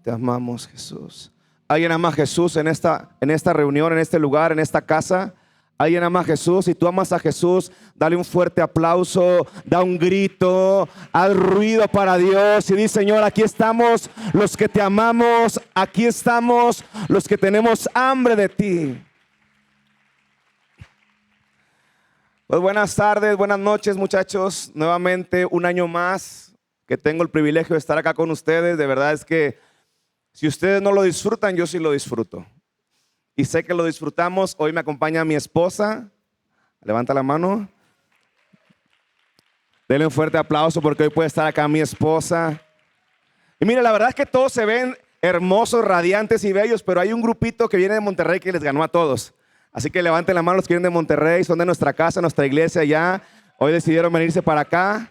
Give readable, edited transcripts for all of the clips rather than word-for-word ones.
Te amamos, Jesús. ¿Alguien ama a Jesús en esta reunión, en este lugar, en esta casa? ¿Alguien ama a Jesús? Si tú amas a Jesús, dale un fuerte aplauso, da un grito, haz ruido para Dios y di: Señor, aquí estamos los que te amamos, aquí estamos los que tenemos hambre de ti. Pues buenas tardes, buenas noches, muchachos. Nuevamente un año más que tengo el privilegio de estar acá con ustedes. De verdad es que si ustedes no lo disfrutan, yo sí lo disfruto. Y sé que lo disfrutamos. Hoy me acompaña mi esposa. Levanta la mano. Denle un fuerte aplauso porque hoy puede estar acá mi esposa. Y mire, la verdad es que todos se ven hermosos, radiantes y bellos, pero hay un grupito que viene de Monterrey que les ganó a todos. Así que levanten la mano los que vienen de Monterrey, son de nuestra casa, nuestra iglesia ya. Hoy decidieron venirse para acá.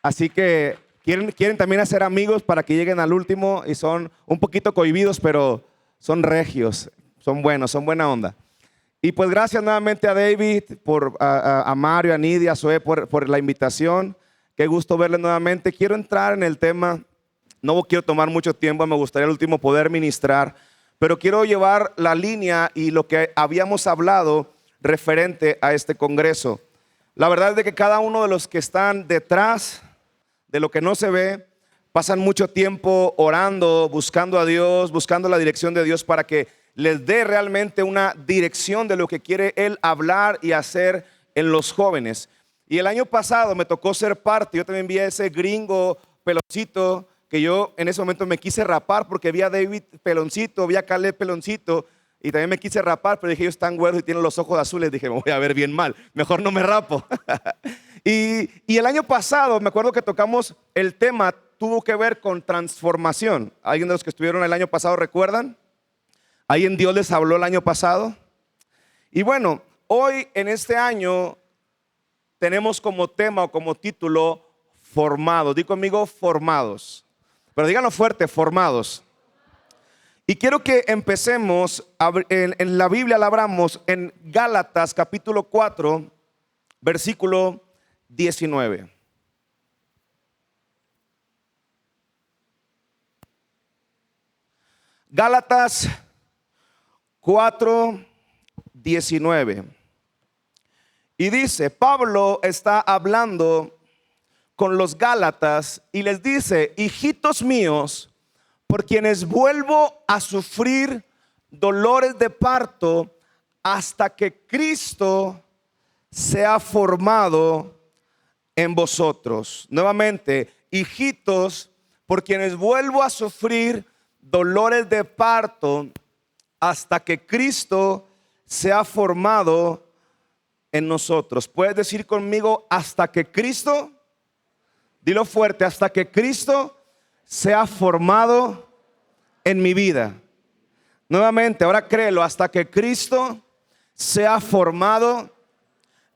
Así que quieren también hacer amigos para que lleguen al último y son un poquito cohibidos, pero son regios, son buenos, son buena onda. Y pues gracias nuevamente a David, a Mario, a Nidia, a Zoe por la invitación. Qué gusto verles nuevamente. Quiero entrar en el tema, no quiero tomar mucho tiempo, me gustaría al último poder ministrar, pero quiero llevar la línea y lo que habíamos hablado referente a este congreso. La verdad es de que cada uno de los que están detrás de lo que no se ve, pasan mucho tiempo orando, buscando a Dios, buscando la dirección de Dios para que les dé realmente una dirección de lo que quiere Él hablar y hacer en los jóvenes. Y el año pasado me tocó ser parte, yo también vi a ese gringo peloncito, que yo en ese momento me quise rapar porque vi a David peloncito, vi a Caleb peloncito y también me quise rapar, pero dije: ellos están güeros y tienen los ojos azules. Dije: me voy a ver bien mal, mejor no me rapo. y el año pasado me acuerdo que tocamos el tema, tuvo que ver con transformación. ¿Alguien de los que estuvieron el año pasado recuerdan? ¿Alguien Dios les habló el año pasado? Y bueno, hoy en este año tenemos como tema o como título formados. Di conmigo: formados. Pero díganlo fuerte: formados. Y quiero que empecemos en la Biblia, la abramos en Gálatas capítulo 4, versículo 19. Gálatas 4, 19. Y dice, Pablo está hablando con los Gálatas y les dice: hijitos míos, por quienes vuelvo a sufrir dolores de parto hasta que Cristo sea formado en vosotros. Nuevamente, hijitos, por quienes vuelvo a sufrir dolores de parto hasta que Cristo sea formado en nosotros. ¿Puedes decir conmigo: hasta que Cristo? Dilo fuerte: hasta que Cristo sea formado en mi vida. Nuevamente, ahora créelo: hasta que Cristo sea formado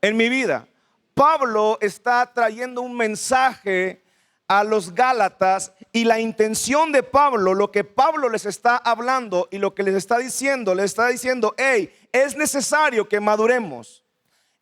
en mi vida. Pablo está trayendo un mensaje a los Gálatas y la intención de Pablo, lo que Pablo les está hablando y lo que les está diciendo, hey, es necesario que maduremos,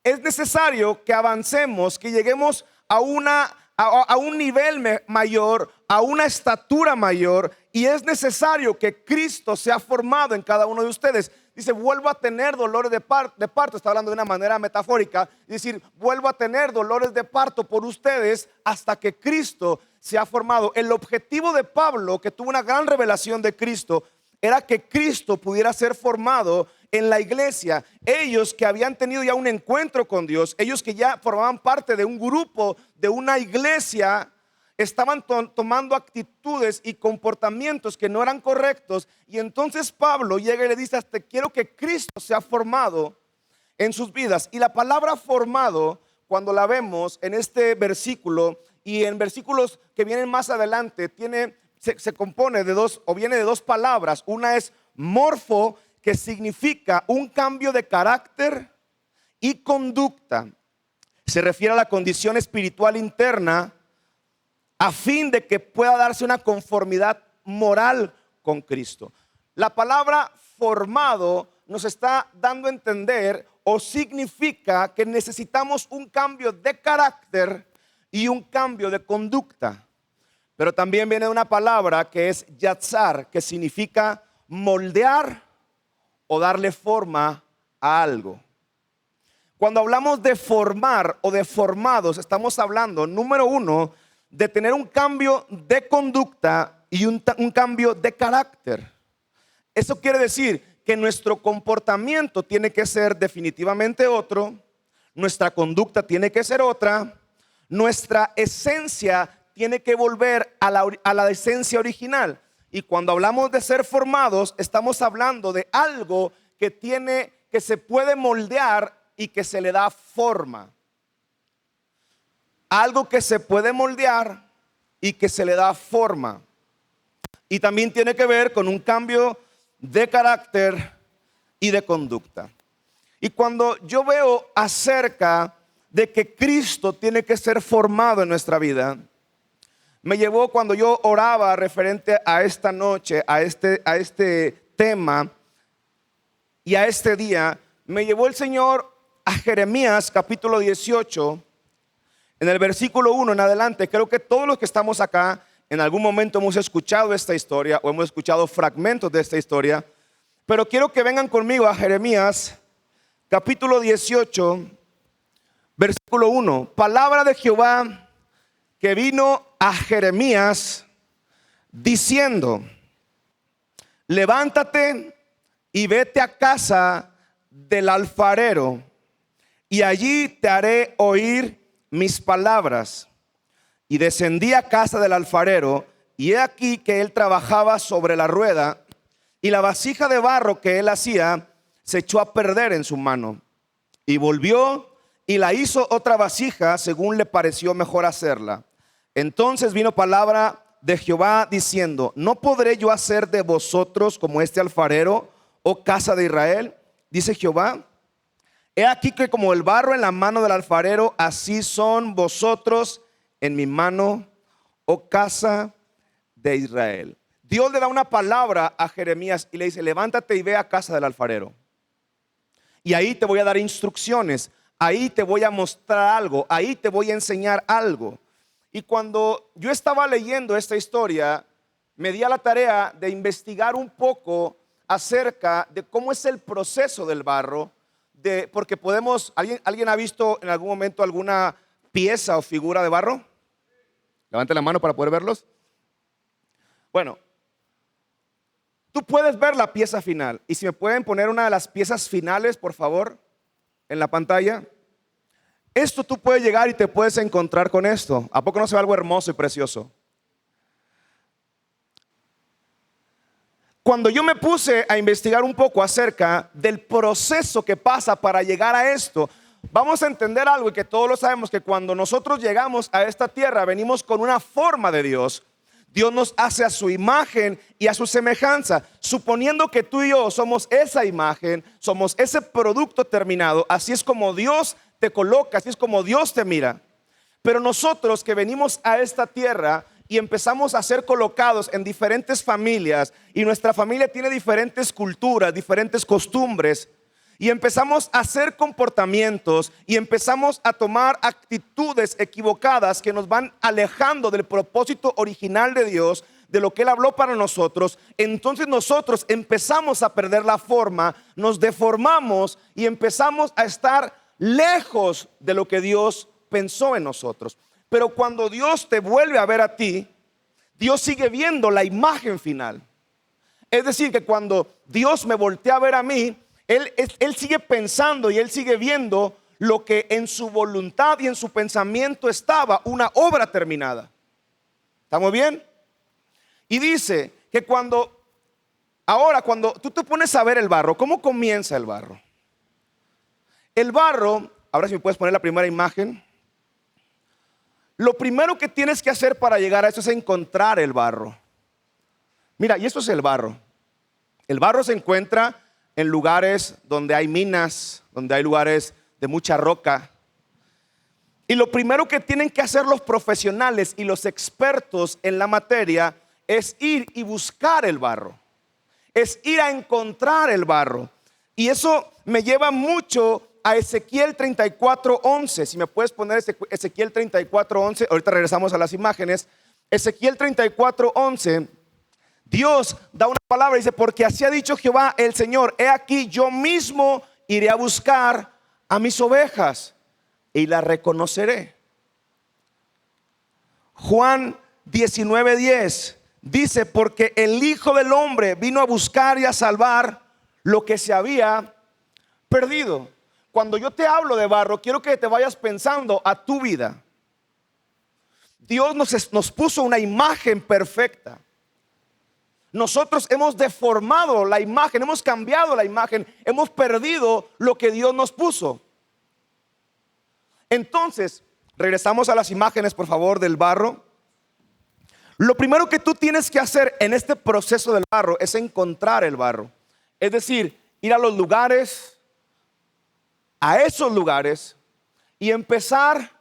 es necesario que avancemos, que lleguemos a un nivel mayor, a una estatura mayor, y es necesario que Cristo sea formado en cada uno de ustedes. Dice: vuelvo a tener dolores de parto. Está hablando de una manera metafórica. Es decir, vuelvo a tener dolores de parto por ustedes hasta que Cristo sea formado. El objetivo de Pablo, que tuvo una gran revelación de Cristo, era que Cristo pudiera ser formado en la iglesia. Ellos que habían tenido ya un encuentro con Dios, ellos que ya formaban parte de un grupo, de una iglesia, estaban tomando actitudes y comportamientos que no eran correctos. Y entonces Pablo llega y le dice: hasta quiero que Cristo sea formado en sus vidas. Y la palabra formado, cuando la vemos en este versículo y en versículos que vienen más adelante, se compone de dos, o viene de dos palabras. Una es morfo, que significa un cambio de carácter y conducta. Se refiere a la condición espiritual interna, a fin de que pueda darse una conformidad moral con Cristo. La palabra formado nos está dando a entender, o significa que necesitamos un cambio de carácter y un cambio de conducta. Pero también viene una palabra que es yatzar, que significa moldear o darle forma a algo. Cuando hablamos de formar o de formados, estamos hablando, número uno, de tener un cambio de conducta y un cambio de carácter. Eso quiere decir que nuestro comportamiento tiene que ser definitivamente otro, nuestra conducta tiene que ser otra, nuestra esencia tiene que volver a la esencia original. Y cuando hablamos de ser formados, estamos hablando de algo que se puede moldear y que se le da forma. Algo que se puede moldear y que se le da forma. Y también tiene que ver con un cambio de carácter y de conducta. Y cuando yo veo acerca de que Cristo tiene que ser formado en nuestra vida, me llevó cuando yo oraba referente a esta noche, a este tema y a este día, me llevó el Señor a Jeremías capítulo 18, en el versículo 1 en adelante. Creo que todos los que estamos acá en algún momento hemos escuchado esta historia o hemos escuchado fragmentos de esta historia, pero quiero que vengan conmigo a Jeremías capítulo 18, versículo 1. Palabra de Jehová que vino a Jeremías diciendo: levántate y vete a casa del alfarero, y allí te haré oír mis palabras. Y descendí a casa del alfarero, y he aquí que él trabajaba sobre la rueda, y la vasija de barro que él hacía se echó a perder en su mano. Y volvió y la hizo otra vasija según le pareció mejor hacerla. Entonces vino palabra de Jehová diciendo: ¿no podré yo hacer de vosotros como este alfarero, oh casa de Israel? Dice Jehová: he aquí que como el barro en la mano del alfarero, así son vosotros en mi mano, oh casa de Israel. Dios le da una palabra a Jeremías y le dice: levántate y ve a casa del alfarero. Y ahí te voy a dar instrucciones, ahí te voy a mostrar algo, ahí te voy a enseñar algo. Y cuando yo estaba leyendo esta historia, me di a la tarea de investigar un poco acerca de cómo es el proceso del barro, porque ¿alguien ha visto en algún momento alguna pieza o figura de barro? Levante la mano para poder verlos. Bueno, tú puedes ver la pieza final. Y si me pueden poner una de las piezas finales, por favor, en la pantalla. Esto tú puedes llegar y te puedes encontrar con esto. ¿A poco no se ve algo hermoso y precioso? Cuando yo me puse a investigar un poco acerca del proceso que pasa para llegar a esto, vamos a entender algo, y que todos lo sabemos, que cuando nosotros llegamos a esta tierra venimos con una forma de Dios. Dios nos hace a su imagen y a su semejanza, suponiendo que tú y yo somos esa imagen, somos ese producto terminado. Así es como Dios te coloca, así es como Dios te mira. Pero nosotros que venimos a esta tierra y empezamos a ser colocados en diferentes familias, y nuestra familia tiene diferentes culturas, diferentes costumbres, y empezamos a hacer comportamientos y empezamos a tomar actitudes equivocadas que nos van alejando del propósito original de Dios, de lo que Él habló para nosotros. Entonces nosotros empezamos a perder la forma, nos deformamos y empezamos a estar lejos de lo que Dios pensó en nosotros. Pero cuando Dios te vuelve a ver a ti, Dios sigue viendo la imagen final. Es decir, que cuando Dios me voltea a ver a mí, Él sigue pensando y Él sigue viendo lo que en su voluntad y en su pensamiento estaba, una obra terminada. ¿Estamos bien? Y dice que cuando tú te pones a ver el barro, ¿cómo comienza el barro? El barro, ahora si me puedes poner la primera imagen. Lo primero que tienes que hacer para llegar a eso es encontrar el barro. Mira, y esto es el barro. El barro se encuentra en lugares donde hay minas, donde hay lugares de mucha roca. Y lo primero que tienen que hacer los profesionales y los expertos en la materia es ir y buscar el barro. Es ir a encontrar el barro. Y eso me lleva mucho a Ezequiel 34:11. Si me puedes poner Ezequiel 34:11. Ahorita regresamos a las imágenes. Ezequiel 34:11, Dios da una palabra y dice: porque así ha dicho Jehová el Señor, he aquí yo mismo iré a buscar a mis ovejas y las reconoceré. Juan 19:10 dice: porque el Hijo del Hombre vino a buscar y a salvar lo que se había perdido. Cuando yo te hablo de barro, quiero que te vayas pensando a tu vida. Dios nos puso una imagen perfecta. Nosotros hemos deformado la imagen, hemos cambiado la imagen, hemos perdido lo que Dios nos puso. Entonces, regresamos a las imágenes, por favor, del barro. Lo primero que tú tienes que hacer en este proceso del barro es encontrar el barro. Es decir, ir a los lugares, a esos lugares, y empezar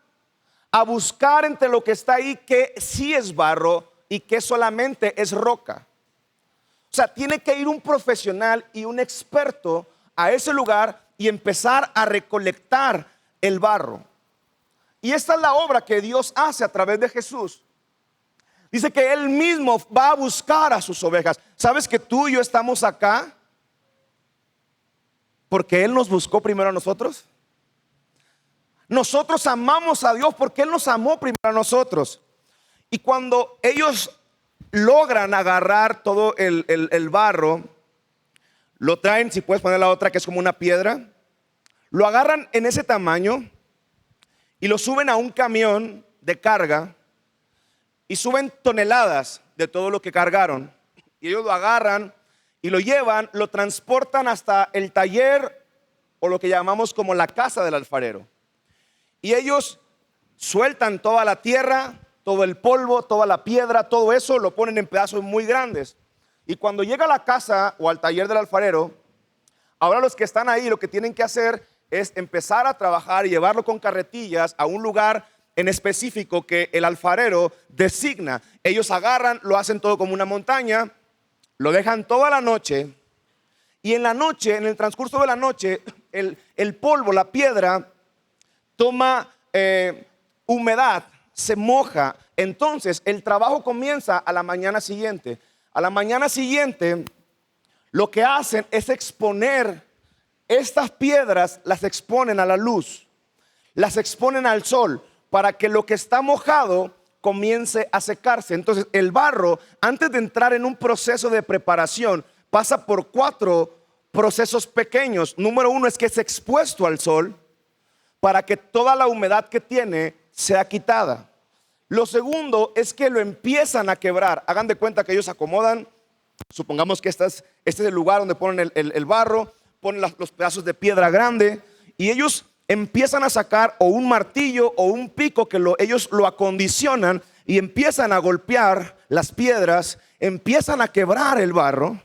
a buscar entre lo que está ahí que sí es barro y que solamente es roca. O sea, tiene que ir un profesional y un experto a ese lugar y empezar a recolectar el barro. Y esta es la obra que Dios hace a través de Jesús. Dice que Él mismo va a buscar a sus ovejas. ¿Sabes que tú y yo estamos acá porque Él nos buscó primero a nosotros? Nosotros amamos a Dios porque Él nos amó primero a nosotros. Y cuando ellos logran agarrar todo el barro, lo traen, si puedes poner la otra que es como una piedra, lo agarran en ese tamaño y lo suben a un camión de carga y suben toneladas de todo lo que cargaron, y ellos lo agarran y lo llevan, lo transportan hasta el taller, o lo que llamamos como la casa del alfarero, y ellos sueltan toda la tierra, todo el polvo, toda la piedra, todo eso lo ponen en pedazos muy grandes. Y cuando llega a la casa o al taller del alfarero, ahora los que están ahí lo que tienen que hacer es empezar a trabajar y llevarlo con carretillas a un lugar en específico que el alfarero designa. Ellos agarran, lo hacen todo como una montaña, lo dejan toda la noche, y en la noche, en el transcurso de la noche, el polvo, la piedra toma humedad, se moja. Entonces el trabajo comienza a la mañana siguiente. A la mañana siguiente lo que hacen es exponer estas piedras, las exponen a la luz, las exponen al sol, para que lo que está mojado comience a secarse. Entonces el barro, antes de entrar en un proceso de preparación, pasa por 4 procesos pequeños. Número 1 es que es expuesto al sol para que toda la humedad que tiene sea quitada. Lo segundo es que lo empiezan a quebrar. Hagan de cuenta que ellos acomodan, supongamos que este es el lugar donde ponen el barro, ponen los pedazos de piedra grande, y ellos empiezan a sacar o un martillo o un pico que ellos lo acondicionan, y empiezan a golpear las piedras, empiezan a quebrar el barro.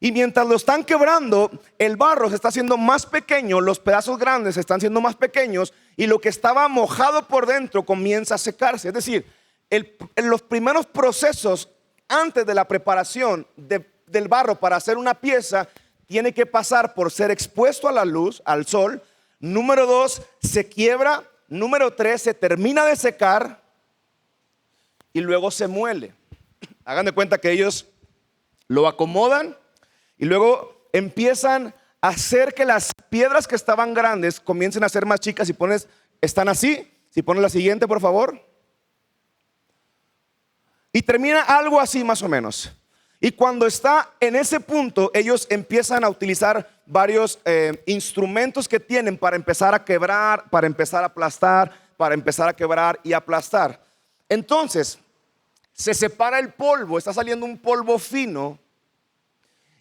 Y mientras lo están quebrando, el barro se está haciendo más pequeño, los pedazos grandes se están haciendo más pequeños, y lo que estaba mojado por dentro comienza a secarse. Es decir, en los primeros procesos antes de la preparación del barro para hacer una pieza, tiene que pasar por ser expuesto a la luz, al sol. Número 2, se quiebra. Número 3, se termina de secar y luego se muele. Hagan de cuenta que ellos lo acomodan y luego empiezan a hacer que las piedras que estaban grandes comiencen a ser más chicas. Están así. Si pones la siguiente, por favor. Y termina algo así más o menos. Y cuando está en ese punto, ellos empiezan a utilizar varios instrumentos que tienen para empezar a quebrar, para empezar a aplastar, para empezar a quebrar y aplastar. Entonces, se separa el polvo, está saliendo un polvo fino,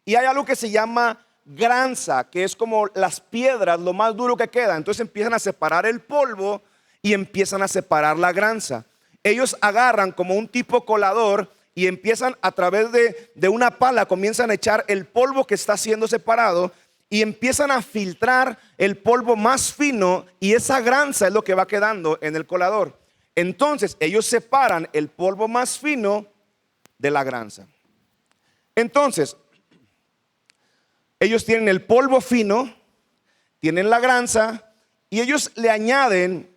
y hay algo que se llama granza, que es como las piedras, lo más duro que queda. Entonces empiezan a separar el polvo y empiezan a separar la granza. Ellos agarran como un tipo colador y empiezan a través de una pala, comienzan a echar el polvo que está siendo separado y empiezan a filtrar el polvo más fino, y esa granza es lo que va quedando en el colador. Entonces ellos separan el polvo más fino de la granza. Entonces ellos tienen el polvo fino, tienen la granza, y ellos le añaden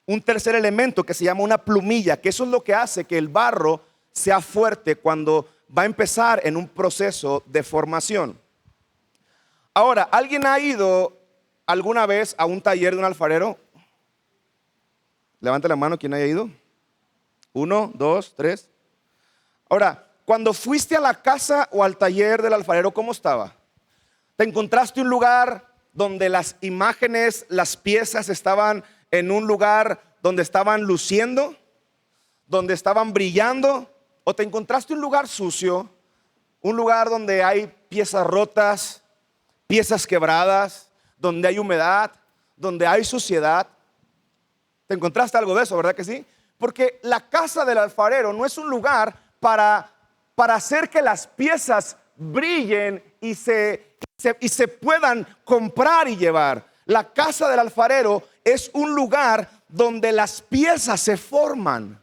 un tercer elemento que se llama una plumilla, que eso es lo que hace que el barro sea fuerte cuando va a empezar en un proceso de formación. Ahora, ¿alguien ha ido alguna vez a un taller de un alfarero? Levante la mano quien haya ido. 1, 2, 3. Ahora, cuando fuiste a la casa o al taller del alfarero, ¿cómo estaba? ¿Te encontraste un lugar donde las imágenes, las piezas estaban en un lugar donde estaban luciendo, donde estaban brillando? ¿O te encontraste un lugar sucio, un lugar donde hay piezas rotas, piezas quebradas, donde hay humedad, donde hay suciedad? ¿Te encontraste algo de eso, verdad que sí? Porque la casa del alfarero no es un lugar para hacer que las piezas brillen y se puedan comprar y llevar. La casa del alfarero es un lugar donde las piezas se forman.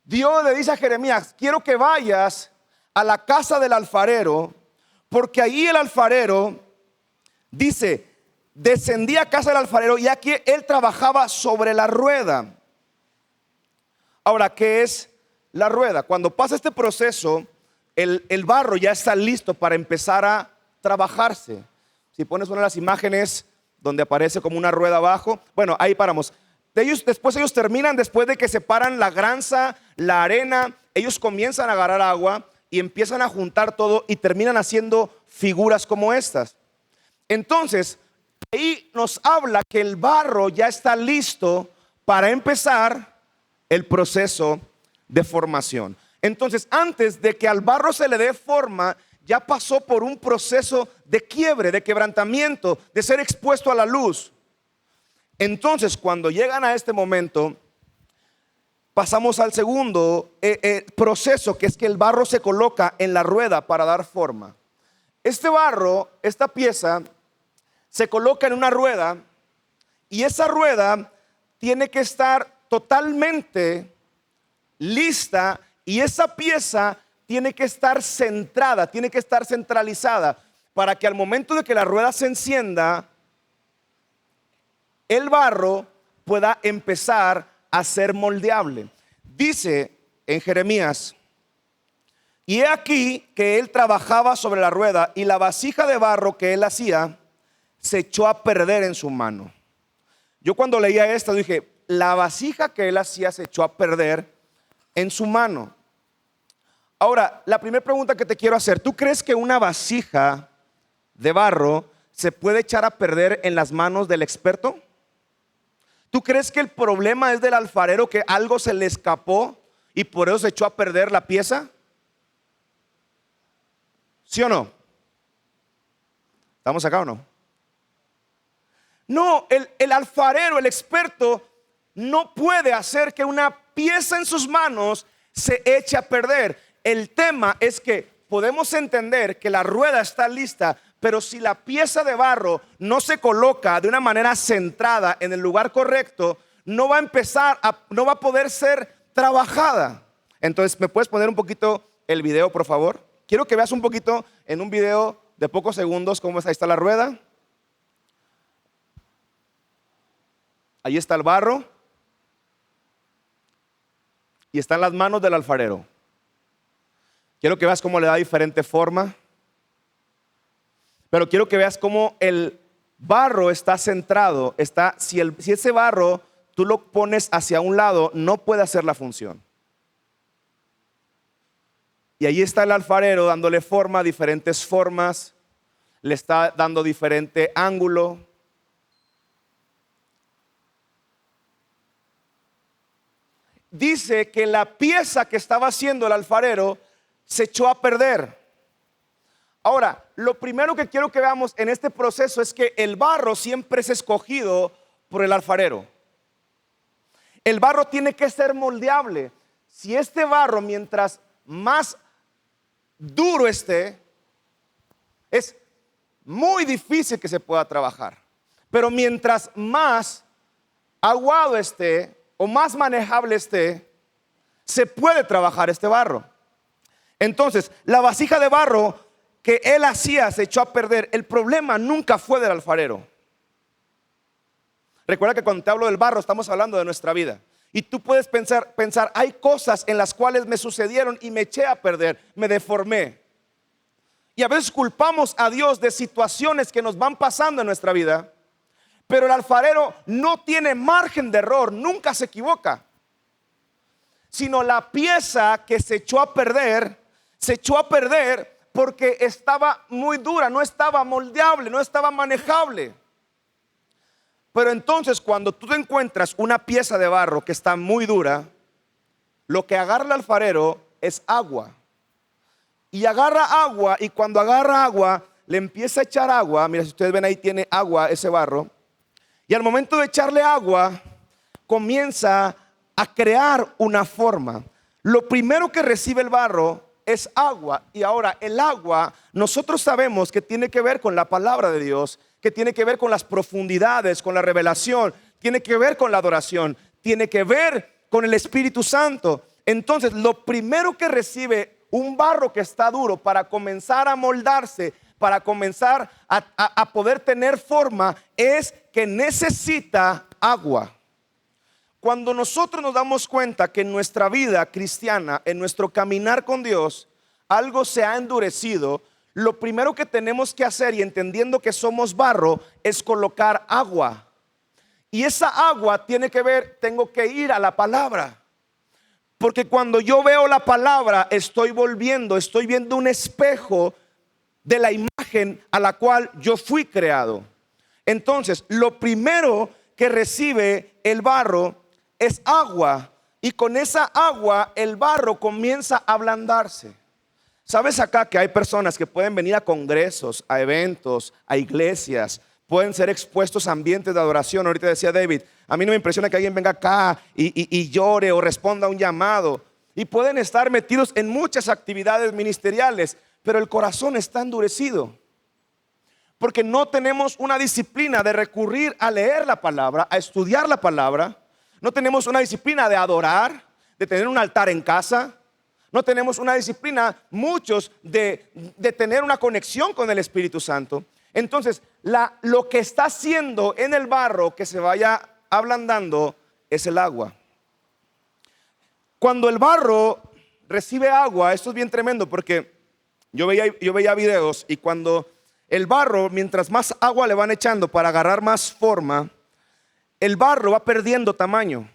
Dios le dice a Jeremías: quiero que vayas a la casa del alfarero, porque ahí el alfarero, dice, descendía a casa del alfarero y aquí él trabajaba sobre la rueda. Ahora, ¿qué es la rueda? Cuando pasa este proceso, el barro ya está listo para empezar a trabajarse. Si pones una de las imágenes donde aparece como una rueda abajo, bueno, ahí paramos. Después ellos terminan, después de que separan la granza, la arena, ellos comienzan a agarrar agua y empiezan a juntar todo y terminan haciendo figuras como estas. Entonces, ahí nos habla que el barro ya está listo para empezar el proceso de formación. Entonces, antes de que al barro se le dé forma, ya pasó por un proceso de quiebre, de quebrantamiento, de ser expuesto a la luz. Entonces, cuando llegan a este momento, pasamos al segundo proceso, que es que el barro se coloca en la rueda para dar forma. Este barro, esta pieza, se coloca en una rueda y esa rueda tiene que estar totalmente lista y esa pieza tiene que estar centrada, tiene que estar centralizada para que al momento de que la rueda se encienda, el barro pueda empezar a ser moldeable. Dice en Jeremías: y he aquí que él trabajaba sobre la rueda y la vasija de barro que él hacía se echó a perder en su mano. Yo cuando leía esto dije: la vasija que él hacía se echó a perder en su mano. Ahora, la primera pregunta que te quiero hacer: ¿tú crees que una vasija de barro se puede echar a perder en las manos del experto? ¿Tú crees que el problema es del alfarero, que algo se le escapó y por eso se echó a perder la pieza? ¿Sí o no? ¿Estamos acá o no? No, el alfarero, el experto, no puede hacer que una pieza en sus manos se eche a perder. El tema es que podemos entender que la rueda está lista, pero si la pieza de barro no se coloca de una manera centrada en el lugar correcto, no va a poder ser trabajada. Entonces, ¿me puedes poner un poquito el video, por favor? Quiero que veas un poquito en un video de pocos segundos cómo es. Ahí está la rueda. Ahí está el barro. Y están las manos del alfarero. Quiero que veas cómo le da diferente forma. Pero quiero que veas cómo el barro está centrado. Si ese barro tú lo pones hacia un lado, no puede hacer la función. Y ahí está el alfarero dándole forma, diferentes formas. Le está dando diferente ángulo. Dice que la pieza que estaba haciendo el alfarero se echó a perder. Ahora, lo primero que quiero que veamos en este proceso es que el barro siempre es escogido por el alfarero. El barro tiene que ser moldeable. Si este barro, mientras más duro esté, es muy difícil que se pueda trabajar. Pero mientras más aguado esté o más manejable esté, se puede trabajar este barro. Entonces, la vasija de barro que él hacía se echó a perder. El problema nunca fue del alfarero. Recuerda que cuando te hablo del barro estamos hablando de nuestra vida. Y tú puedes pensar, hay cosas en las cuales me sucedieron y me eché a perder, me deformé. Y a veces culpamos a Dios de situaciones que nos van pasando en nuestra vida. Pero el alfarero no tiene margen de error, nunca se equivoca. Sino la pieza que se echó a perder porque estaba muy dura, no estaba moldeable, no estaba manejable. Pero entonces cuando tú te encuentras una pieza de barro que está muy dura, lo que agarra el alfarero es agua. Y agarra agua, y cuando agarra agua, le empieza a echar agua. Mira, si ustedes ven ahí tiene agua ese barro. Y al momento de echarle agua, comienza a crear una forma. Lo primero que recibe el barro es agua. Y ahora el agua, nosotros sabemos que tiene que ver con la palabra de Dios, que tiene que ver con las profundidades, con la revelación, tiene que ver con la adoración, tiene que ver con el Espíritu Santo. Entonces, lo primero que recibe un barro que está duro para comenzar a moldarse, para comenzar a poder tener forma, es que necesita agua. Cuando nosotros nos damos cuenta que en nuestra vida cristiana, en nuestro caminar con Dios, algo se ha endurecido, lo primero que tenemos que hacer, y entendiendo que somos barro, es colocar agua. Y esa agua tiene que ver, tengo que ir a la palabra. Porque cuando yo veo la palabra, estoy viendo un espejo de la imagen a la cual yo fui creado. Entonces, lo primero que recibe el barro es agua. Y con esa agua el barro comienza a ablandarse. ¿Sabes acá que hay personas que pueden venir a congresos, a eventos, a iglesias? Pueden ser expuestos a ambientes de adoración. Ahorita decía David, a mí no me impresiona que alguien venga acá y llore o responda a un llamado. Y pueden estar metidos en muchas actividades ministeriales, pero el corazón está endurecido. Porque no tenemos una disciplina de recurrir a leer la palabra, a estudiar la palabra. No tenemos una disciplina de adorar, de tener un altar en casa. No tenemos una disciplina, muchos, de tener una conexión con el Espíritu Santo. Entonces, lo que está haciendo en el barro que se vaya ablandando es el agua. Cuando el barro recibe agua, esto es bien tremendo porque yo veía videos, y cuando el barro, mientras más agua le van echando para agarrar más forma, el barro va perdiendo tamaño.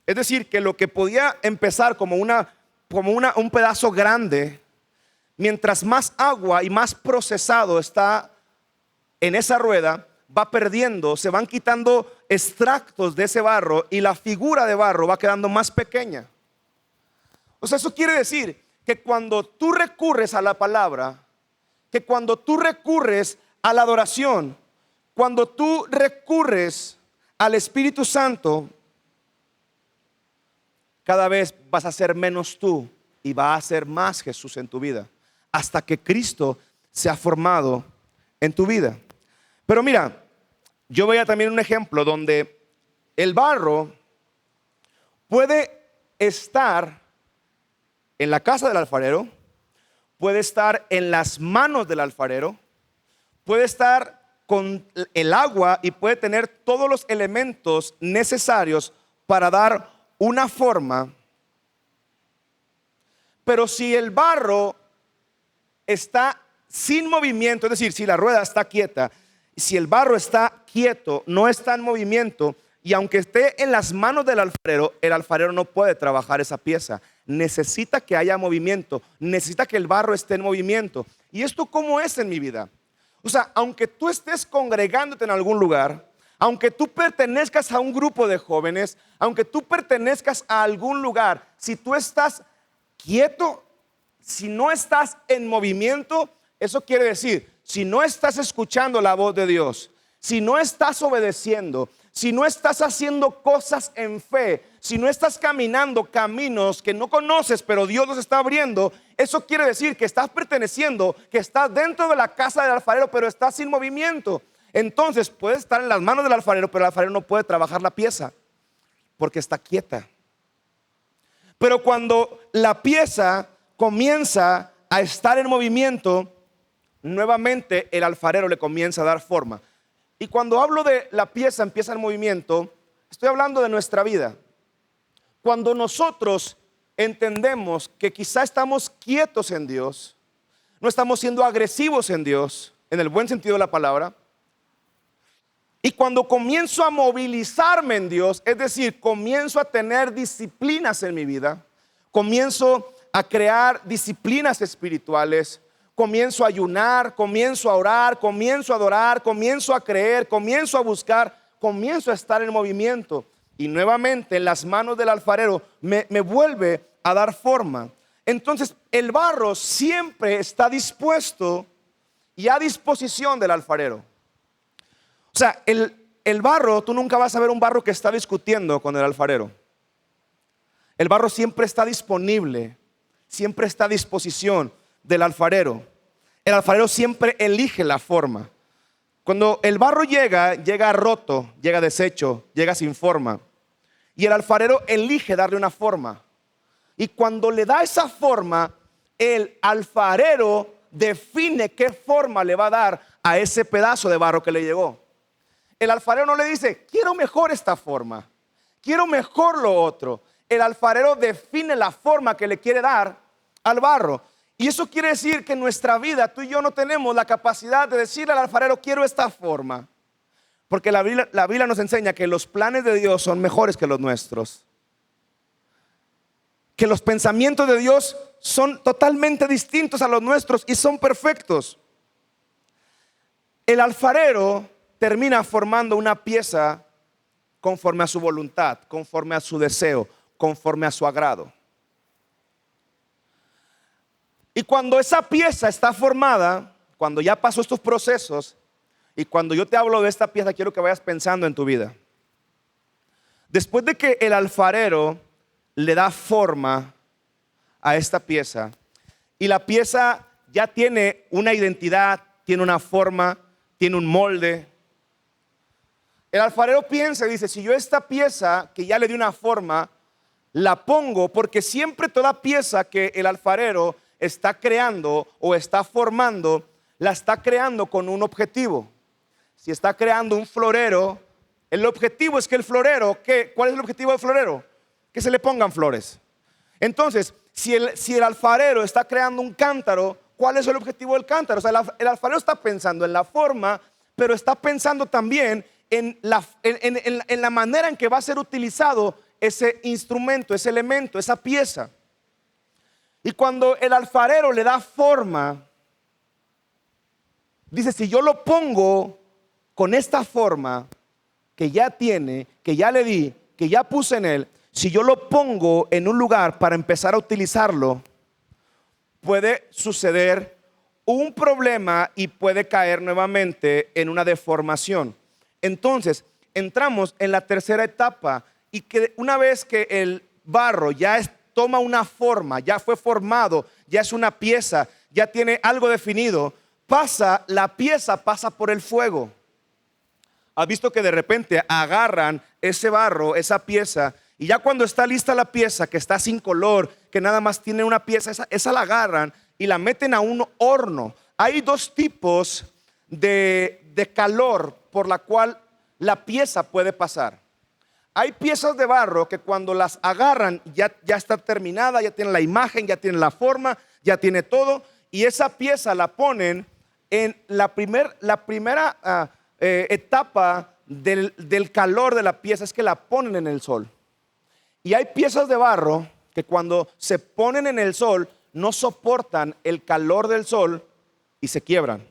Es decir, que lo que podía empezar como un pedazo grande, mientras más agua y más procesado está en esa rueda, va perdiendo, se van quitando extractos de ese barro y la figura de barro va quedando más pequeña. O sea, eso quiere decir que cuando tú recurres a la palabra, que cuando tú recurres a la adoración, cuando tú recurres al Espíritu Santo, cada vez vas a ser menos tú y va a ser más Jesús en tu vida, hasta que Cristo se ha formado en tu vida. Pero mira, yo veía también un ejemplo donde el barro puede estar en la casa del alfarero, puede estar en las manos del alfarero, puede estar con el agua y puede tener todos los elementos necesarios para dar una forma. Pero si el barro está sin movimiento, es decir, si la rueda está quieta, si el barro está quieto, no está en movimiento, y aunque esté en las manos del alfarero, el alfarero no puede trabajar esa pieza. Necesita que haya movimiento, necesita que el barro esté en movimiento. ¿Y esto cómo es en mi vida? O sea, aunque tú estés congregándote en algún lugar, aunque tú pertenezcas a un grupo de jóvenes, aunque tú pertenezcas a algún lugar, si tú estás quieto, si no estás en movimiento, eso quiere decir, si no estás escuchando la voz de Dios, si no estás obedeciendo, si no estás haciendo cosas en fe, si no estás caminando caminos que no conoces, pero Dios los está abriendo, eso quiere decir que estás perteneciendo, que estás dentro de la casa del alfarero, pero estás sin movimiento. Entonces puedes estar en las manos del alfarero, pero el alfarero no puede trabajar la pieza porque está quieta. Pero cuando la pieza comienza a estar en movimiento, nuevamente el alfarero le comienza a dar forma. Y cuando hablo de la pieza empieza el movimiento, estoy hablando de nuestra vida. Cuando nosotros entendemos que quizá estamos quietos en Dios, no estamos siendo agresivos en Dios, en el buen sentido de la palabra, y cuando comienzo a movilizarme en Dios, es decir, comienzo a tener disciplinas en mi vida, comienzo a crear disciplinas espirituales, comienzo a ayunar, comienzo a orar, comienzo a adorar, comienzo a creer, comienzo a buscar, comienzo a estar en movimiento. Y nuevamente en las manos del alfarero me vuelve a dar forma. Entonces el barro siempre está dispuesto y a disposición del alfarero. O sea, el barro, tú nunca vas a ver un barro que está discutiendo con el alfarero. El barro siempre está disponible, siempre está a disposición del alfarero. El alfarero siempre elige la forma. Cuando el barro llega roto, llega deshecho, llega sin forma. Y el alfarero elige darle una forma. Y cuando le da esa forma, el alfarero define qué forma le va a dar a ese pedazo de barro que le llegó. El alfarero no le dice, quiero mejor esta forma, quiero mejor lo otro. El alfarero define la forma que le quiere dar al barro. Y eso quiere decir que en nuestra vida tú y yo no tenemos la capacidad de decirle al alfarero, quiero esta forma. Porque la Biblia nos enseña que los planes de Dios son mejores que los nuestros. Que los pensamientos de Dios son totalmente distintos a los nuestros y son perfectos. El alfarero termina formando una pieza conforme a su voluntad, conforme a su deseo, conforme a su agrado. Y cuando esa pieza está formada, cuando ya pasó estos procesos, y cuando yo te hablo de esta pieza, quiero que vayas pensando en tu vida. Después de que el alfarero le da forma a esta pieza, y la pieza ya tiene una identidad, tiene una forma, tiene un molde, el alfarero piensa y dice, si yo esta pieza que ya le di una forma, la pongo, porque siempre toda pieza que el alfarero está creando o está formando, la está creando con un objetivo. Si está creando un florero, el objetivo es que el florero, ¿cuál es el objetivo del florero? Que se le pongan flores. Entonces, si el alfarero está creando un cántaro, ¿cuál es el objetivo del cántaro? O sea, el alfarero está pensando en la forma, pero está pensando también en la manera en que va a ser utilizado ese instrumento, ese elemento, esa pieza. Y cuando el alfarero le da forma, dice, si yo lo pongo con esta forma que ya tiene, que ya le di, que ya puse en él, si yo lo pongo en un lugar para empezar a utilizarlo, puede suceder un problema y puede caer nuevamente en una deformación. Entonces, entramos en la tercera etapa y que una vez que el barro ya toma una forma, ya fue formado, ya es una pieza, ya tiene algo definido, la pieza pasa por el fuego. ¿Has visto que de repente agarran ese barro, esa pieza, y ya cuando está lista la pieza, que está sin color, que nada más tiene una pieza, esa la agarran y la meten a un horno? Hay dos tipos de calor por la cual la pieza puede pasar. Hay piezas de barro que cuando las agarran ya está terminada, ya tiene la imagen, ya tiene la forma, ya tiene todo, y esa pieza la ponen en la primera etapa del calor de la pieza, es que la ponen en el sol. Y hay piezas de barro que cuando se ponen en el sol no soportan el calor del sol y se quiebran,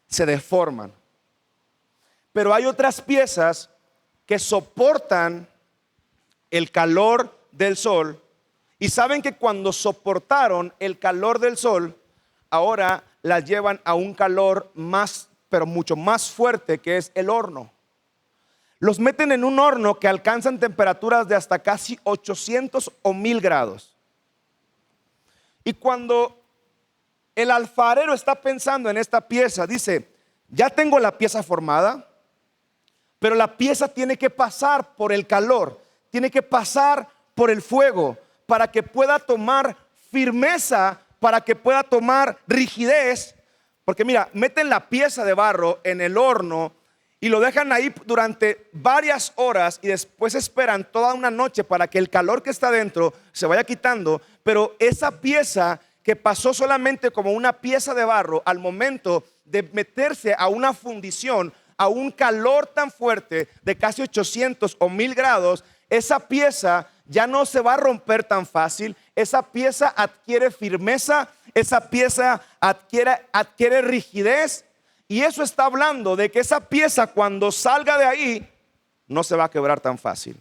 se deforman. Pero hay otras piezas que soportan el calor del sol y saben que cuando soportaron el calor del sol, ahora las llevan a un calor más, pero mucho más fuerte, que es el horno. Los meten en un horno que alcanzan temperaturas de hasta casi 800 o 1000 grados. Y cuando el alfarero está pensando en esta pieza, dice, ya tengo la pieza formada, pero la pieza tiene que pasar por el calor, tiene que pasar por el fuego para que pueda tomar firmeza, para que pueda tomar rigidez. Porque mira, meten la pieza de barro en el horno y lo dejan ahí durante varias horas y después esperan toda una noche para que el calor que está dentro se vaya quitando. Pero esa pieza que pasó solamente como una pieza de barro, al momento de meterse a una fundición, a un calor tan fuerte de casi 800 o 1000 grados, esa pieza ya no se va a romper tan fácil. Esa pieza adquiere firmeza, esa pieza adquiere rigidez. Y eso está hablando de que esa pieza, cuando salga de ahí, no se va a quebrar tan fácil.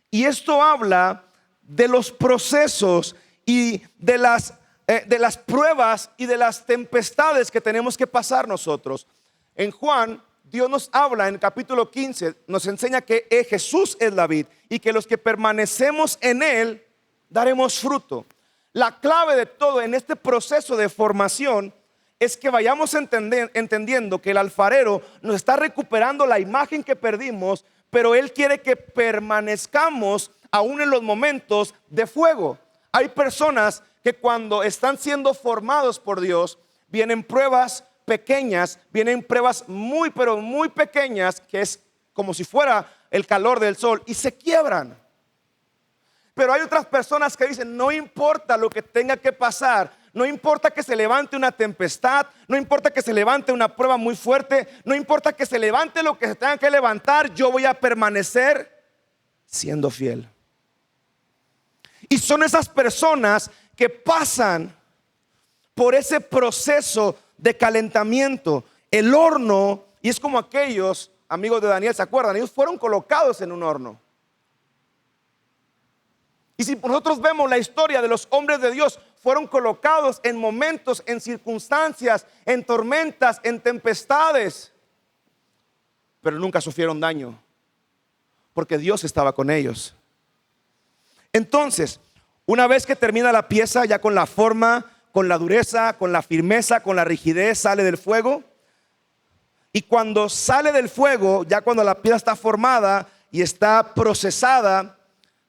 Y esto habla de los procesos y de las pruebas y de las tempestades que tenemos que pasar nosotros. En Juan, Dios nos habla en el capítulo 15, nos enseña que Jesús es la vid y que los que permanecemos en Él daremos fruto. La clave de todo en este proceso de formación es que vayamos entendiendo que el alfarero nos está recuperando la imagen que perdimos, pero Él quiere que permanezcamos aún en los momentos de fuego. Hay personas que cuando están siendo formados por Dios, vienen pruebas pequeñas, vienen pruebas muy, pero muy pequeñas, que es como si fuera el calor del sol, y se quiebran. Pero hay otras personas que dicen, no importa lo que tenga que pasar, no importa que se levante una tempestad, no importa que se levante una prueba muy fuerte, no importa que se levante lo que se tenga que levantar, yo voy a permanecer siendo fiel. Y son esas personas que pasan por ese proceso de calentamiento. El horno, y es como aquellos amigos de Daniel, ¿se acuerdan? Ellos fueron colocados en un horno. Y si nosotros vemos la historia de los hombres de Dios, fueron colocados en momentos, en circunstancias, en tormentas, en tempestades, pero nunca sufrieron daño, porque Dios estaba con ellos. Entonces, una vez que termina la pieza, ya con la forma, con la dureza, con la firmeza, con la rigidez, sale del fuego. Y cuando sale del fuego, ya cuando la pieza está formada y está procesada,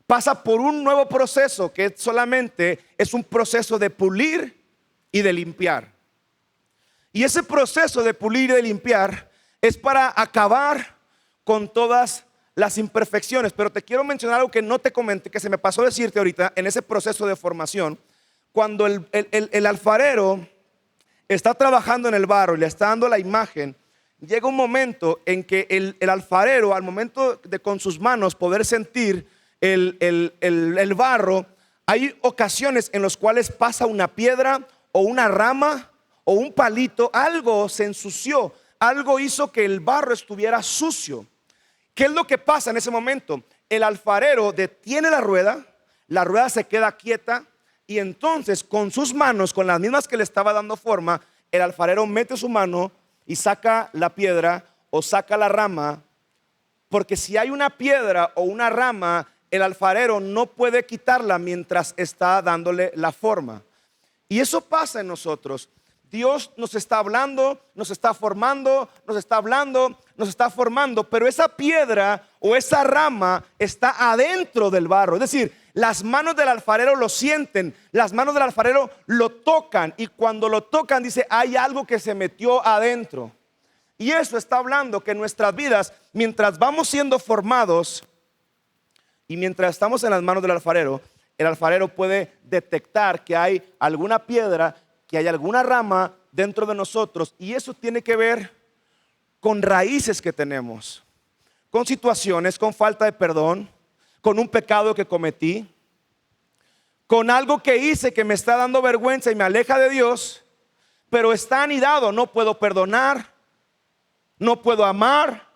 pasa por un nuevo proceso que solamente es un proceso de pulir y de limpiar. Y ese proceso de pulir y de limpiar es para acabar con todas las imperfecciones. Pero te quiero mencionar algo que no te comenté, que se me pasó decirte ahorita en ese proceso de formación. Cuando el alfarero está trabajando en el barro y le está dando la imagen, llega un momento en que el alfarero, al momento de con sus manos poder sentir el barro, hay ocasiones en las cuales pasa una piedra o una rama o un palito, algo se ensució, algo hizo que el barro estuviera sucio. ¿Qué es lo que pasa en ese momento? El alfarero detiene la rueda se queda quieta y entonces con sus manos, con las mismas que le estaba dando forma, el alfarero mete su mano y saca la piedra o saca la rama, porque si hay una piedra o una rama, el alfarero no puede quitarla mientras está dándole la forma. Y eso pasa en nosotros. Dios nos está hablando, nos está formando, nos está hablando, nos está formando, pero esa piedra o esa rama está adentro del barro. Es decir, las manos del alfarero lo sienten, las manos del alfarero lo tocan, y cuando lo tocan dice, hay algo que se metió adentro. Y eso está hablando que en nuestras vidas, mientras vamos siendo formados y mientras estamos en las manos del alfarero, el alfarero puede detectar que hay alguna piedra, que hay alguna rama dentro de nosotros, y eso tiene que ver con raíces que tenemos, con situaciones, con falta de perdón, con un pecado que cometí, con algo que hice que me está dando vergüenza y me aleja de Dios, pero está anidado. No puedo perdonar, no puedo amar,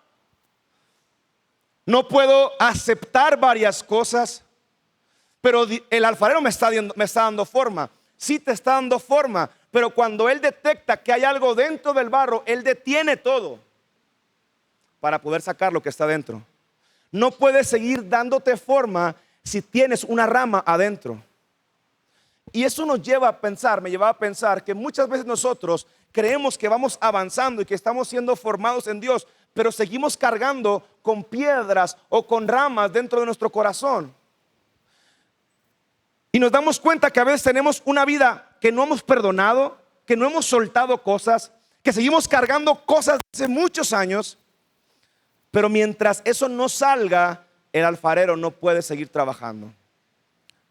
no puedo aceptar varias cosas, pero el alfarero me está dando forma. Sí te está dando forma, pero cuando él detecta que hay algo dentro del barro, él detiene todo para poder sacar lo que está dentro. No puedes seguir dándote forma si tienes una rama adentro. Y eso nos lleva a pensar, me lleva a pensar que muchas veces nosotros creemos que vamos avanzando y que estamos siendo formados en Dios, pero seguimos cargando con piedras o con ramas dentro de nuestro corazón. Y nos damos cuenta que a veces tenemos una vida que no hemos perdonado, que no hemos soltado cosas, que seguimos cargando cosas de hace muchos años, pero mientras eso no salga, el alfarero no puede seguir trabajando.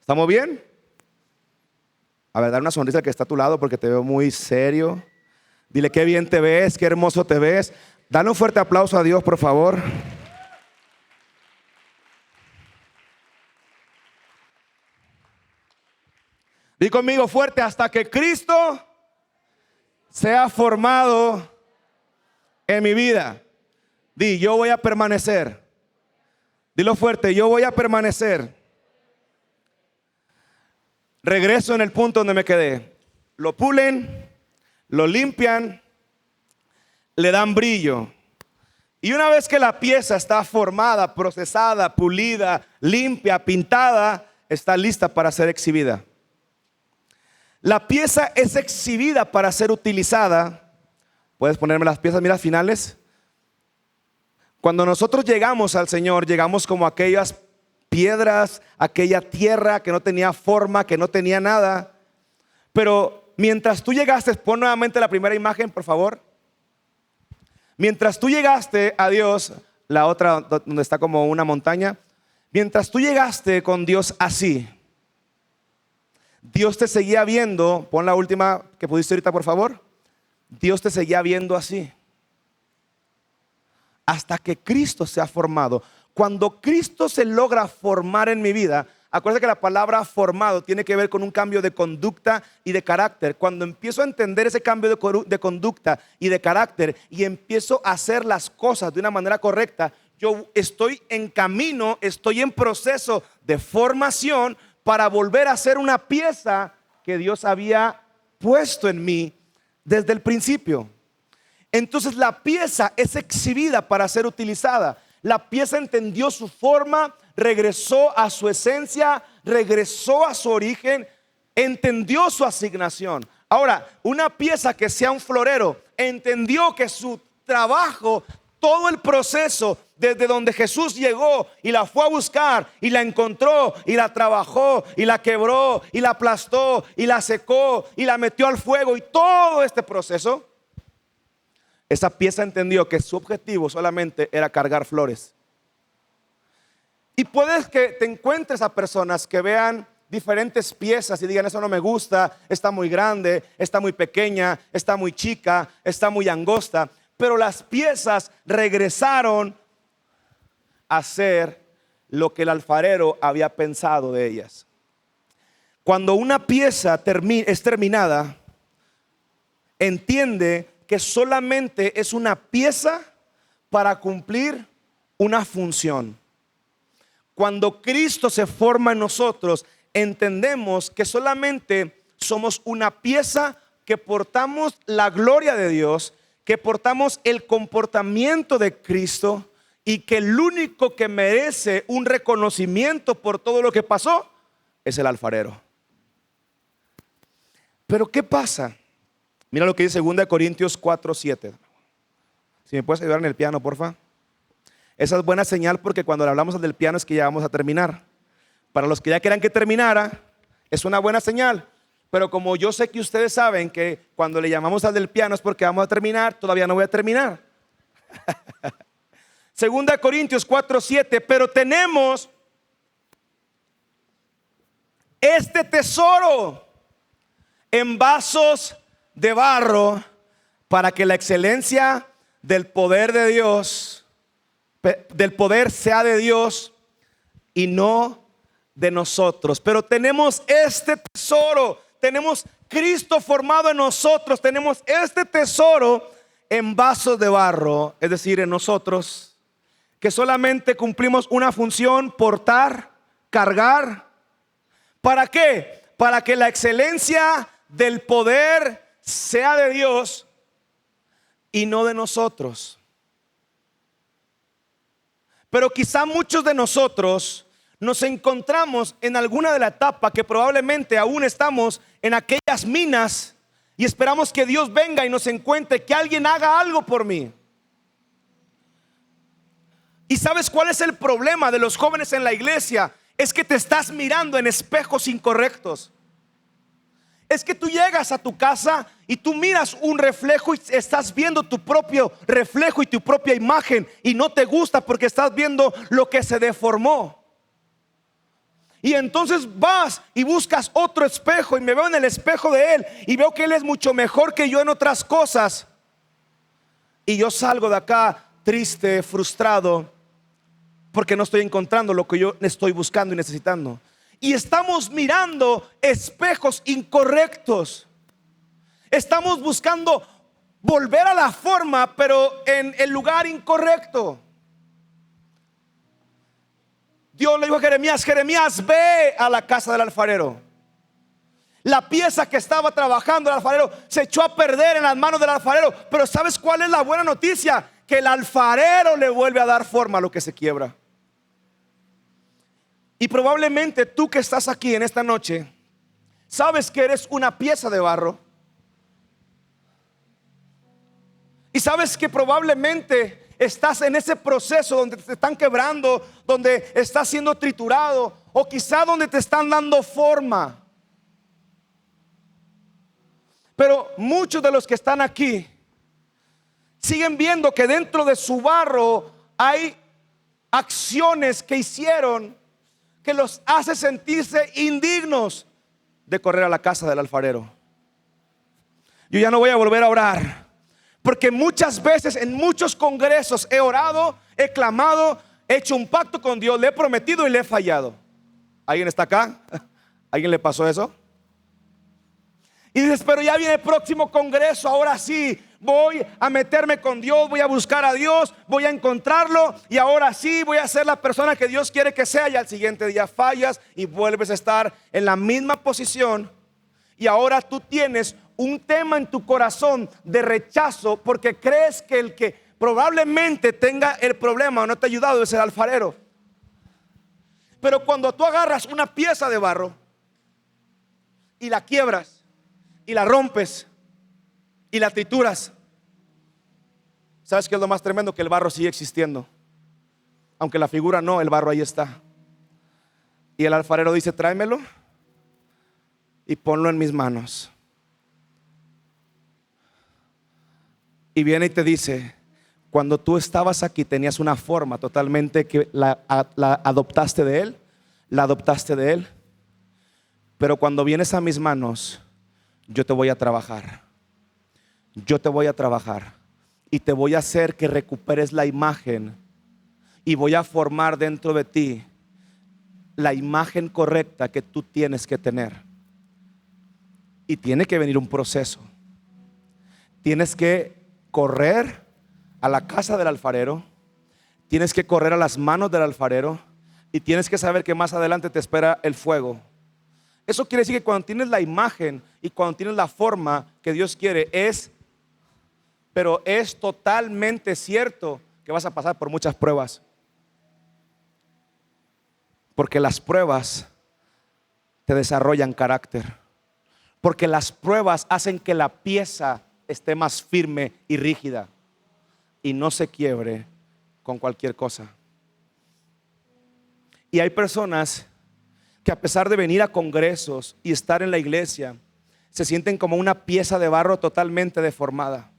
¿Estamos bien? A ver, dale una sonrisa al que está a tu lado porque te veo muy serio. Dile qué bien te ves, qué hermoso te ves. Dale un fuerte aplauso a Dios, por favor. Di conmigo fuerte: hasta que Cristo sea formado en mi vida. Di: yo voy a permanecer. Dilo fuerte: yo voy a permanecer. Regreso en el punto donde me quedé. Lo pulen, lo limpian, le dan brillo. Y una vez que la pieza está formada, procesada, pulida, limpia, pintada, está lista para ser exhibida. La pieza es exhibida para ser utilizada. Puedes ponerme las piezas, mira, finales. Cuando nosotros llegamos al Señor, llegamos como aquellas piedras, aquella tierra que no tenía forma, que no tenía nada. Pero mientras tú llegaste, pon nuevamente la primera imagen, por favor. Mientras tú llegaste a Dios, la otra donde está como una montaña. Mientras tú llegaste con Dios así, Dios te seguía viendo. Pon la última que pudiste ahorita, por favor. Dios te seguía viendo así hasta que Cristo se ha formado. Cuando Cristo se logra formar en mi vida, acuérdate que la palabra formado tiene que ver con un cambio de conducta y de carácter. Cuando empiezo a entender ese cambio de conducta y de carácter y empiezo a hacer las cosas de una manera correcta, yo estoy en camino, estoy en proceso de formación para volver a ser una pieza que Dios había puesto en mí desde el principio. Entonces la pieza es exhibida para ser utilizada. La pieza entendió su forma, regresó a su esencia, regresó a su origen, entendió su asignación. Ahora, una pieza que sea un florero entendió que su trabajo, todo el proceso desde donde Jesús llegó y la fue a buscar y la encontró y la trabajó y la quebró y la aplastó y la secó y la metió al fuego, y todo este proceso, esa pieza entendió que su objetivo solamente era cargar flores. Y puedes que te encuentres a personas que vean diferentes piezas y digan: eso no me gusta, está muy grande, está muy pequeña, está muy chica, está muy angosta. Pero las piezas regresaron a ser lo que el alfarero había pensado de ellas. Cuando una pieza es terminada, entiende que solamente es una pieza para cumplir una función. Cuando Cristo se forma en nosotros, entendemos que solamente somos una pieza que portamos la gloria de Dios, que portamos el comportamiento de Cristo, y que el único que merece un reconocimiento por todo lo que pasó es el alfarero. Pero ¿qué pasa? Mira lo que dice 2 Corintios 4:7. Si me puedes ayudar en el piano, porfa. Esa es buena señal, porque cuando le hablamos del piano es que ya vamos a terminar. Para los que ya quieran que terminara, es una buena señal. Pero como yo sé que ustedes saben que cuando le llamamos al del piano es porque vamos a terminar, todavía no voy a terminar. 2 Corintios 4:7. Pero tenemos este tesoro en vasos de barro, para que la excelencia del poder de Dios, del poder sea de Dios y no de nosotros. Pero tenemos este tesoro, tenemos Cristo formado en nosotros, tenemos este tesoro en vasos de barro, es decir, en nosotros, que solamente cumplimos una función: portar, cargar. ¿Para qué? Para que la excelencia del poder sea de Dios y no de nosotros. Pero quizá muchos de nosotros nos encontramos en alguna de la etapa que probablemente aún estamos en aquellas minas y esperamos que Dios venga y nos encuentre, que alguien haga algo por mí. ¿Y sabes cuál es el problema de los jóvenes en la iglesia? Es que te estás mirando en espejos incorrectos. Es que tú llegas a tu casa y tú miras un reflejo y estás viendo tu propio reflejo y tu propia imagen y no te gusta porque estás viendo lo que se deformó. Y entonces vas y buscas otro espejo y me veo en el espejo de él y veo que él es mucho mejor que yo en otras cosas. Y yo salgo de acá triste, frustrado, porque no estoy encontrando lo que yo estoy buscando y necesitando. Y estamos mirando espejos incorrectos. Estamos buscando volver a la forma, pero en el lugar incorrecto. Dios le dijo a Jeremías: Jeremías, ve a la casa del alfarero. La pieza que estaba trabajando el alfarero se echó a perder en las manos del alfarero. Pero ¿sabes cuál es la buena noticia? Que el alfarero le vuelve a dar forma a lo que se quiebra. Y probablemente tú que estás aquí en esta noche, sabes que eres una pieza de barro. Y sabes que probablemente estás en ese proceso donde te están quebrando, donde estás siendo triturado, o quizá donde te están dando forma. Pero muchos de los que están aquí siguen viendo que dentro de su barro hay acciones que hicieron que los hace sentirse indignos de correr a la casa del alfarero. Yo ya no voy a volver a orar, porque muchas veces en muchos congresos he orado, he clamado, he hecho un pacto con Dios, le he prometido y le he fallado. ¿Alguien está acá? ¿Alguien le pasó eso? Y dices: pero ya viene el próximo congreso, ahora sí voy a meterme con Dios, voy a buscar a Dios, voy a encontrarlo, y ahora sí voy a ser la persona que Dios quiere que sea. Y al siguiente día fallas y vuelves a estar en la misma posición. Y ahora tú tienes un tema en tu corazón de rechazo, porque crees que el que probablemente tenga el problema o no te ha ayudado es el alfarero. Pero cuando tú agarras una pieza de barro y la quiebras y la rompes y la trituras, ¿sabes qué es lo más tremendo? Que el barro sigue existiendo. Aunque la figura no, el barro ahí está. Y el alfarero dice: tráemelo y ponlo en mis manos. Y viene y te dice: cuando tú estabas aquí tenías una forma totalmente que la adoptaste de él, la adoptaste de él. Pero cuando vienes a mis manos, yo te voy a trabajar. Yo te voy a trabajar y te voy a hacer que recuperes la imagen, y voy a formar dentro de ti la imagen correcta que tú tienes que tener. Y tiene que venir un proceso. Tienes que correr a la casa del alfarero, tienes que correr a las manos del alfarero, y tienes que saber que más adelante te espera el fuego. Eso quiere decir que cuando tienes la imagen y cuando tienes la forma que Dios quiere, pero es totalmente cierto que vas a pasar por muchas pruebas, porque las pruebas te desarrollan carácter, porque las pruebas hacen que la pieza esté más firme y rígida y no se quiebre con cualquier cosa. Y hay personas que, a pesar de venir a congresos y estar en la iglesia, se sienten como una pieza de barro totalmente deformada.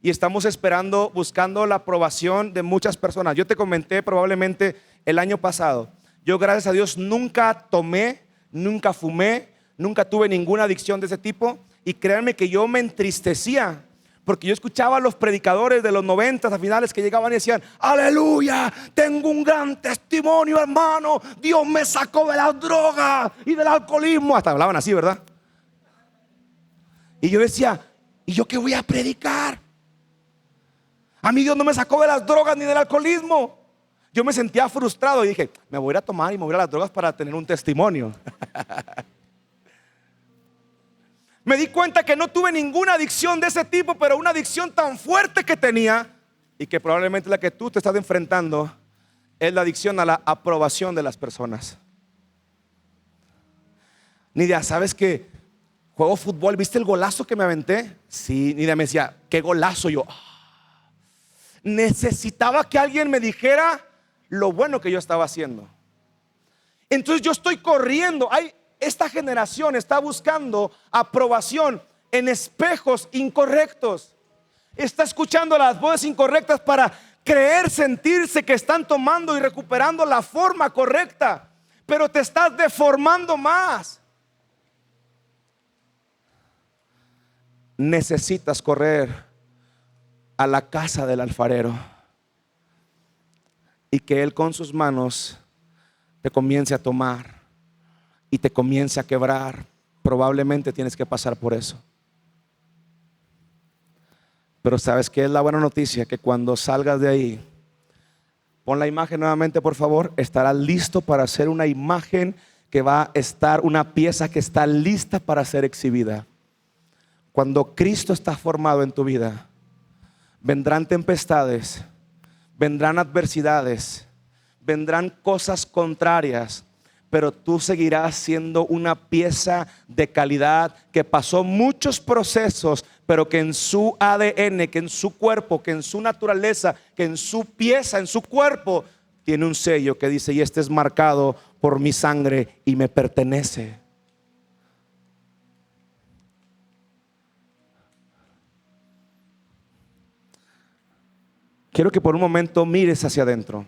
Y estamos esperando, buscando la aprobación de muchas personas. Yo te comenté probablemente el año pasado, yo, gracias a Dios, nunca tomé, nunca fumé, nunca tuve ninguna adicción de ese tipo. Y créanme que yo me entristecía, porque yo escuchaba a los predicadores de los 90 a finales que llegaban y decían: aleluya, tengo un gran testimonio, hermano, Dios me sacó de las drogas y del alcoholismo. Hasta hablaban así, ¿verdad? Y yo decía: ¿y yo qué voy a predicar? A mí Dios no me sacó de las drogas ni del alcoholismo. Yo me sentía frustrado y dije: me voy a ir a tomar y me voy a ir a las drogas para tener un testimonio. Me di cuenta que no tuve ninguna adicción de ese tipo, pero una adicción tan fuerte que tenía, y que probablemente la que tú te estás enfrentando, es la adicción a la aprobación de las personas. Nidia, ¿sabes que juego fútbol? ¿Viste el golazo que me aventé? Sí. Nidia me decía: ¿qué golazo? Yo necesitaba que alguien me dijera lo bueno que yo estaba haciendo. Entonces yo estoy corriendo. esta generación está buscando aprobación en espejos incorrectos. Está escuchando las voces incorrectas para creer, sentirse que están tomando y recuperando la forma correcta, pero te estás deformando más. Necesitas correr a la casa del alfarero y que Él con sus manos te comience a tomar y te comience a quebrar. Probablemente tienes que pasar por eso. Pero ¿sabes qué es la buena noticia? Que cuando salgas de ahí, pon la imagen nuevamente, por favor. Estarás listo para hacer una imagen que va a estar, una pieza que está lista para ser exhibida. Cuando Cristo está formado en tu vida, vendrán tempestades, vendrán adversidades, vendrán cosas contrarias, pero tú seguirás siendo una pieza de calidad que pasó muchos procesos, pero que en su ADN, que en su cuerpo, que en su naturaleza, que en su pieza, en su cuerpo, tiene un sello que dice: y este es marcado por mi sangre y me pertenece. Quiero que por un momento mires hacia adentro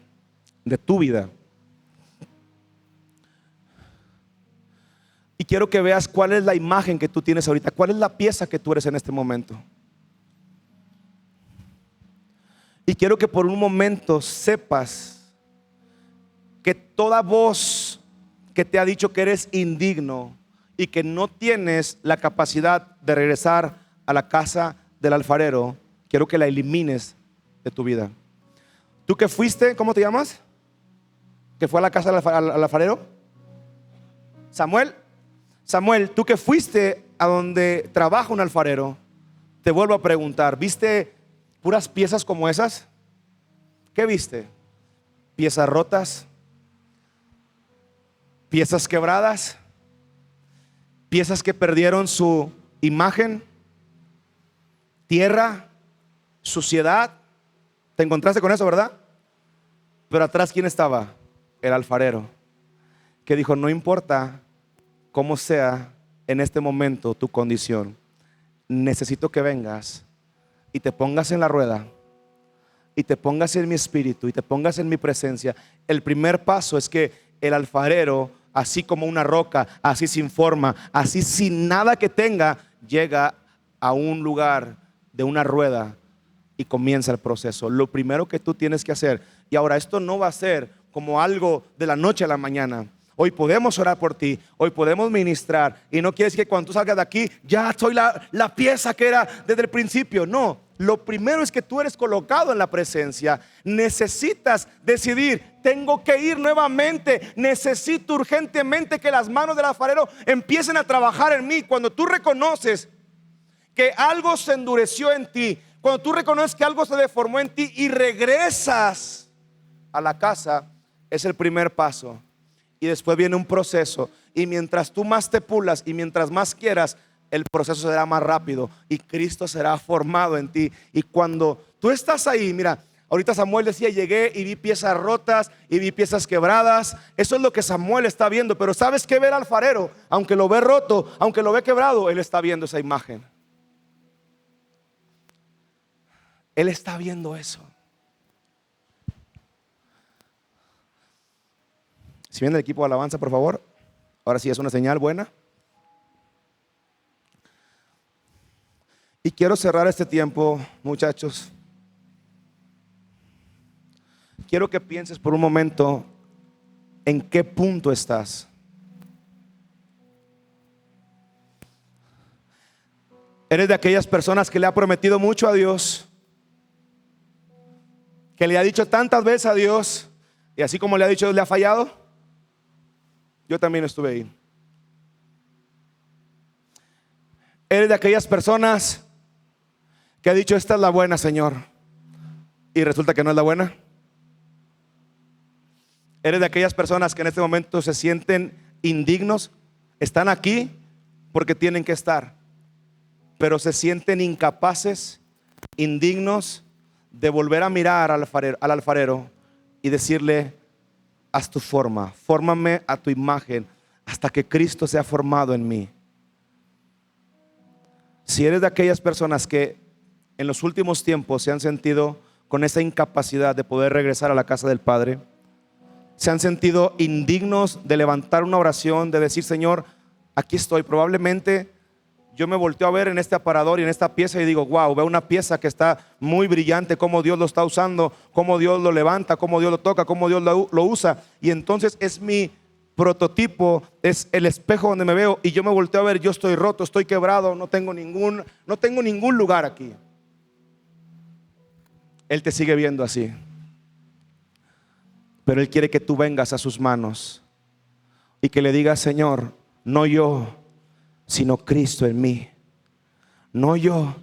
de tu vida. Y quiero que veas cuál es la imagen que tú tienes ahorita, cuál es la pieza que tú eres en este momento. Y quiero que por un momento sepas que toda voz que te ha dicho que eres indigno y que no tienes la capacidad de regresar a la casa del alfarero, quiero que la elimines de tu vida. Tú que fuiste, ¿cómo te llamas? ¿Que fue a la casa del alfarero? Samuel, tú que fuiste a donde trabaja un alfarero, te vuelvo a preguntar, ¿viste puras piezas como esas? ¿Qué viste? ¿Piezas rotas? ¿Piezas quebradas? ¿Piezas que perdieron su imagen? ¿Tierra? ¿Suciedad? ¿Te encontraste con eso, verdad? Pero atrás, ¿quién estaba? El alfarero, que dijo: no importa cómo sea en este momento tu condición, necesito que vengas y te pongas en la rueda y te pongas en mi espíritu y te pongas en mi presencia. El primer paso es que el alfarero, así como una roca, así sin forma, así sin nada que tenga, llega a un lugar de una rueda y comienza el proceso. Lo primero que tú tienes que hacer, y ahora esto no va a ser como algo de la noche a la mañana. Hoy podemos orar por ti, hoy podemos ministrar, y no quiere decir que cuando tú salgas de aquí ya soy la pieza que era desde el principio. No, lo primero es que tú eres colocado en la presencia. Necesitas decidir: tengo que ir nuevamente, necesito urgentemente que las manos del alfarero empiecen a trabajar en mí. Cuando tú reconoces que algo se endureció en ti, cuando tú reconoces que algo se deformó en ti y regresas a la casa, es el primer paso. Y después viene un proceso, y mientras tú más te pulas y mientras más quieras, el proceso será más rápido y Cristo será formado en ti. Y cuando tú estás ahí, mira, ahorita Samuel decía: llegué y vi piezas rotas y vi piezas quebradas. Eso es lo que Samuel está viendo. Pero ¿sabes qué ve el alfarero? Aunque lo ve roto, aunque lo ve quebrado, él está viendo esa imagen. Él está viendo eso. Si viene el equipo de alabanza, por favor. Ahora sí es una señal buena. Y quiero cerrar este tiempo, muchachos. Quiero que pienses por un momento en qué punto estás. ¿Eres de aquellas personas que le ha prometido mucho a Dios? Que le ha dicho tantas veces a Dios, y así como le ha dicho, Dios le ha fallado. Yo también estuve ahí. ¿Eres de aquellas personas que ha dicho: esta es la buena, Señor, y resulta que no es la buena? ¿Eres de aquellas personas que en este momento se sienten indignos? Están aquí porque tienen que estar, pero se sienten incapaces, indignos de volver a mirar al alfarero y decirle: haz tu forma, fórmame a tu imagen, hasta que Cristo sea formado en mí. Si eres de aquellas personas que en los últimos tiempos se han sentido con esa incapacidad de poder regresar a la casa del Padre, se han sentido indignos de levantar una oración, de decir: Señor, aquí estoy. Probablemente yo me volteo a ver en este aparador y en esta pieza y digo: wow, veo una pieza que está muy brillante, cómo Dios lo está usando, cómo Dios lo levanta, cómo Dios lo toca, cómo Dios lo usa. Y entonces es mi prototipo, es el espejo donde me veo, y yo me volteo a ver: yo estoy roto, estoy quebrado, no tengo ningún lugar aquí. Él te sigue viendo así, pero Él quiere que tú vengas a sus manos y que le digas: Señor, no yo, sino Cristo en mí. No yo,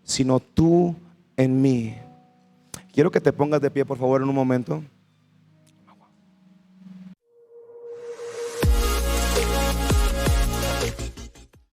sino tú en mí. Quiero que te pongas de pie, por favor, en un momento.